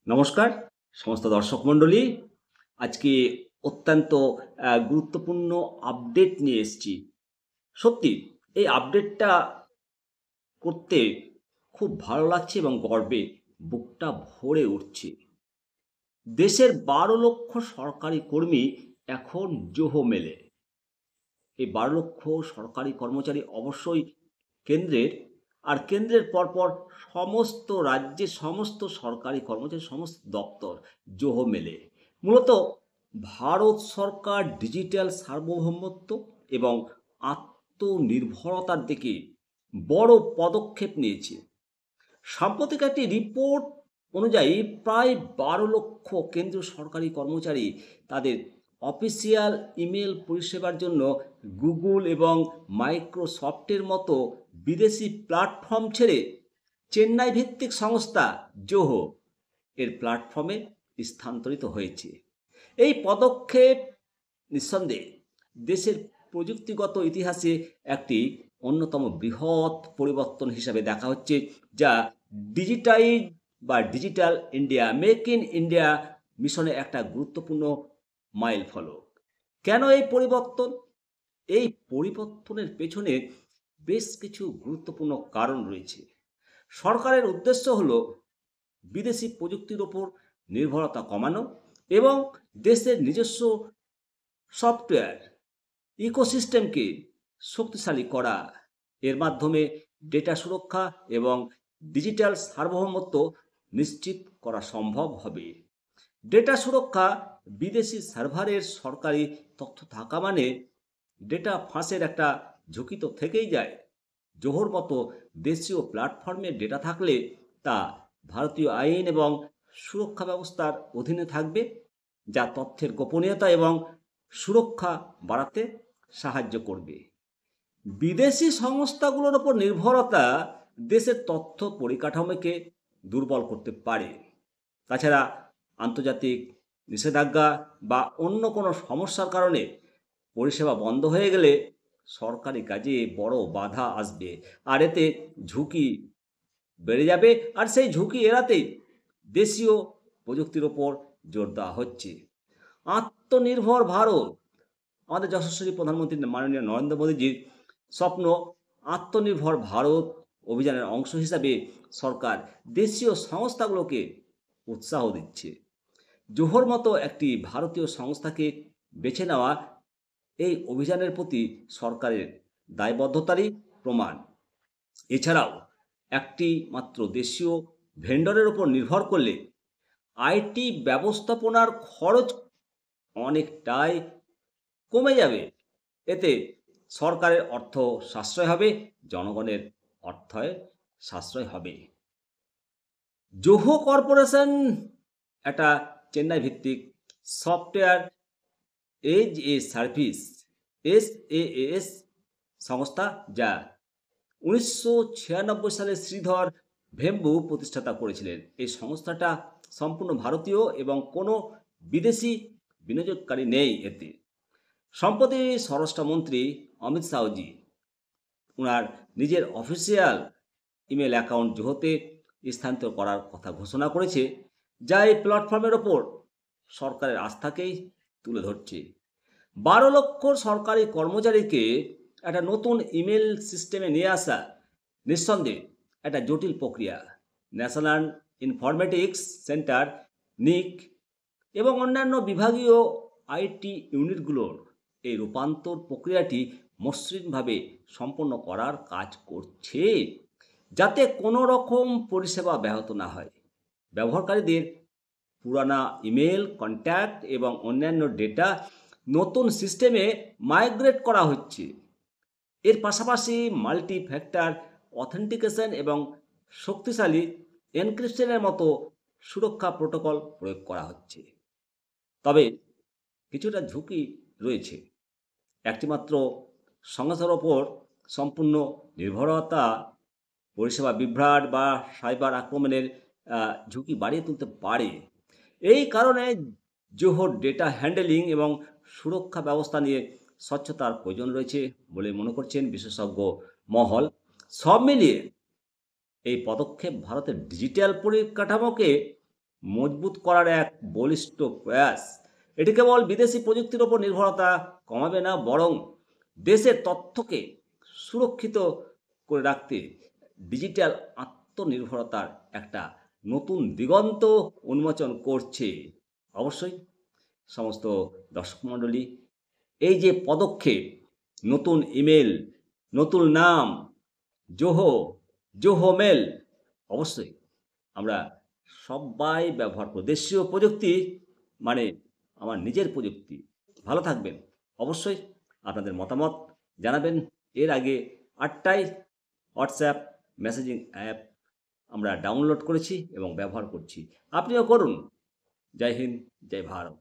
নমস্কার সমস্ত দর্শক মণ্ডলী। আজকে অত্যন্ত গুরুত্বপূর্ণ আপডেট নিয়ে এসেছি। সত্যি এই আপডেটটা করতে খুব ভালো লাগছে এবং গর্বে বুকটা ভরে উঠছে। দেশের ১২ লক্ষ সরকারি কর্মী এখন জোহো মেলে। এই ১২ লক্ষ সরকারি কর্মচারী অবশ্যই কেন্দ্রের, আর কেন্দ্রের পরপর সমস্ত রাজ্যের সমস্ত সরকারি কর্মচারী, সমস্ত দপ্তর জোহো মেলে। মূলত ভারত সরকার ডিজিটাল সার্বভৌমত্ব এবং আত্মনির্ভরতার দিকে বড় পদক্ষেপ নিয়েছে। সাম্প্রতিক একটি রিপোর্ট অনুযায়ী প্রায় ১২ লক্ষ কেন্দ্রীয় সরকারি কর্মচারী তাদের অফিসিয়াল ইমেল পরিষেবার জন্য গুগল এবং মাইক্রোসফটের মতো বিদেশি প্ল্যাটফর্ম ছেড়ে চেন্নাই ভিত্তিক সংস্থা জোহো এর প্ল্যাটফর্মে স্থানান্তরিত হয়েছে। এই পদক্ষেপ নিঃসন্দেহে দেশের প্রযুক্তিগত ইতিহাসে একটি অন্যতম বৃহৎ পরিবর্তন হিসাবে দেখা হচ্ছে, যা digital India, make in India মিশনে একটা গুরুত্বপূর্ণ মাইল ফলক। কেন এই পরিবর্তন? এই পরিবর্তনের পেছনে বেশ কিছু গুরুত্বপূর্ণ কারণ রয়েছে। সরকারের উদ্দেশ্য হলো বিদেশি প্রযুক্তির ওপর নির্ভরতা কমানো এবং দেশের নিজস্ব সফটওয়্যার ইকোসিস্টেমকে শক্তিশালী করা। এর মাধ্যমে ডেটা সুরক্ষা এবং ডিজিটাল সার্বভৌমত্ব নিশ্চিত করা সম্ভব হবে। ডেটা সুরক্ষা: বিদেশি সার্ভারের সরকারি তথ্য থাকা মানে ডেটা ফাঁসের একটা ঝুঁকি তো থেকেই যায়। জোহোর মতো দেশীয় প্ল্যাটফর্মে ডেটা থাকলে তা ভারতীয় আইন এবং সুরক্ষা ব্যবস্থার অধীনে থাকবে, যা তথ্যের গোপনীয়তা এবং সুরক্ষা বাড়াতে সাহায্য করবে। বিদেশি সংস্থাগুলোর ওপর নির্ভরতা দেশের তথ্য পরিকাঠামোকে দুর্বল করতে পারে। তাছাড়া আন্তর্জাতিক নিষেধাজ্ঞা বা অন্য কোনো সমস্যার কারণে পরিষেবা বন্ধ হয়ে গেলে সরকারি কাজে বড় বাধা আসবে, আর এতে ঝুঁকি বেড়ে যাবে। আর সেই ঝুঁকি এড়াতেই দেশীয় প্রযুক্তির ওপর জোর দেওয়া হচ্ছে। আত্মনির্ভর ভারত: আমাদের যশস্বী প্রধানমন্ত্রী মাননীয় নরেন্দ্র মোদীজির স্বপ্ন। আত্মনির্ভর ভারত অভিযানের অংশ হিসাবে সরকার দেশীয় সংস্থাগুলোকে উৎসাহ দিচ্ছে। জোহোর মতো একটি ভারতীয় সংস্থাকে বেছে নেওয়া এই অভিযানের প্রতি সরকারের দায়বদ্ধতারই প্রমাণ। এছাড়াও একটি মাত্র দেশীয় ভেন্ডরের ওপর নির্ভর করলে আইটি ব্যবস্থাপনার খরচ অনেকটাই কমে যাবে। এতে সরকারের অর্থ সাশ্রয় হবে, জনগণের অর্থে সাশ্রয় হবে। জোহো কর্পোরেশন একটা চেন্নাই ভিত্তিক software as a service SaaS সংস্থা, যা 1996 সালে শ্রীধর ভেম্বু প্রতিষ্ঠাতা করেছিলেন। এই সংস্থাটা সম্পূর্ণ ভারতীয় এবং কোনো বিদেশি বিনিয়োগকারী নেই এতে। সম্প্রতি স্বরাষ্ট্রমন্ত্রী অমিত শাহজি ওনার নিজের অফিসিয়াল ইমেল অ্যাকাউন্ট জোহোতে স্থানান্তর করার কথা ঘোষণা করেছে, যা এই প্ল্যাটফর্মের ওপর সরকারের আস্থাকেই তুলে ধরছে। ১২ লক্ষ সরকারি কর্মচারীকে একটা নতুন ইমেল সিস্টেমে নিয়ে আসা নিঃসন্দেহে একটা জটিল প্রক্রিয়া। ন্যাশনাল ইনফরমেটিক্স সেন্টার নিক এবং অন্যান্য বিভাগীয় আইটি ইউনিটগুলোর এই রূপান্তর প্রক্রিয়াটি মসৃণভাবে সম্পন্ন করার কাজ করছে, যাতে কোনো রকম পরিষেবা ব্যাহত না হয়। ব্যবহারকারীদের পুরানা ইমেল, কন্ট্যাক্ট এবং অন্যান্য ডেটা নতুন সিস্টেমে মাইগ্রেট করা হচ্ছে। এর পাশাপাশি মাল্টি ফ্যাক্টর অথেন্টিকেশন এবং শক্তিশালী এনক্রিপশনের মতো সুরক্ষা প্রোটোকল প্রয়োগ করা হচ্ছে। তবে কিছুটা ঝুঁকি রয়েছে। একটিমাত্র সংস্থার ওপর সম্পূর্ণ নির্ভরতা পরিষেবা বিভ্রাট বা সাইবার আক্রমণের ঝুঁকি বাড়িয়ে তুলতে পারে। এই কারণে জোহোর ডেটা হ্যান্ডেলিং এবং সুরক্ষা ব্যবস্থা নিয়ে স্বচ্ছতার প্রয়োজন রয়েছে বলে মনে করছেন বিশেষজ্ঞ মহল। সব মিলিয়ে এই পদক্ষেপ ভারতের ডিজিটাল পরিকাঠামোকে মজবুত করার এক বলিষ্ঠ প্রয়াস। এটি কেবল বিদেশি প্রযুক্তির ওপর নির্ভরতা কমাবে না, বরং দেশের তথ্যকে সুরক্ষিত করে রাখতে ডিজিটাল আত্মনির্ভরতার একটা নতুন দিগন্ত উন্মোচন করছে। অবশ্যই সমস্ত দর্শক মণ্ডলী, এই যে পদক্ষেপ, নতুন ইমেল, নতুন নাম, জোহো, জোহো মেল, অবশ্যই আমরা সবাই ব্যবহার করব। দেশীয় প্রযুক্তি মানে আমার নিজের প্রযুক্তি। ভালো থাকবেন। অবশ্যই আপনাদের মতামত জানাবেন। এর আগে 8টায় হোয়াটসঅ্যাপ মেসেজিং অ্যাপ আমরা ডাউনলোড করেছি এবং ব্যবহার করছি। আপনিও করুন। জয় হিন্দ, জয় ভারত।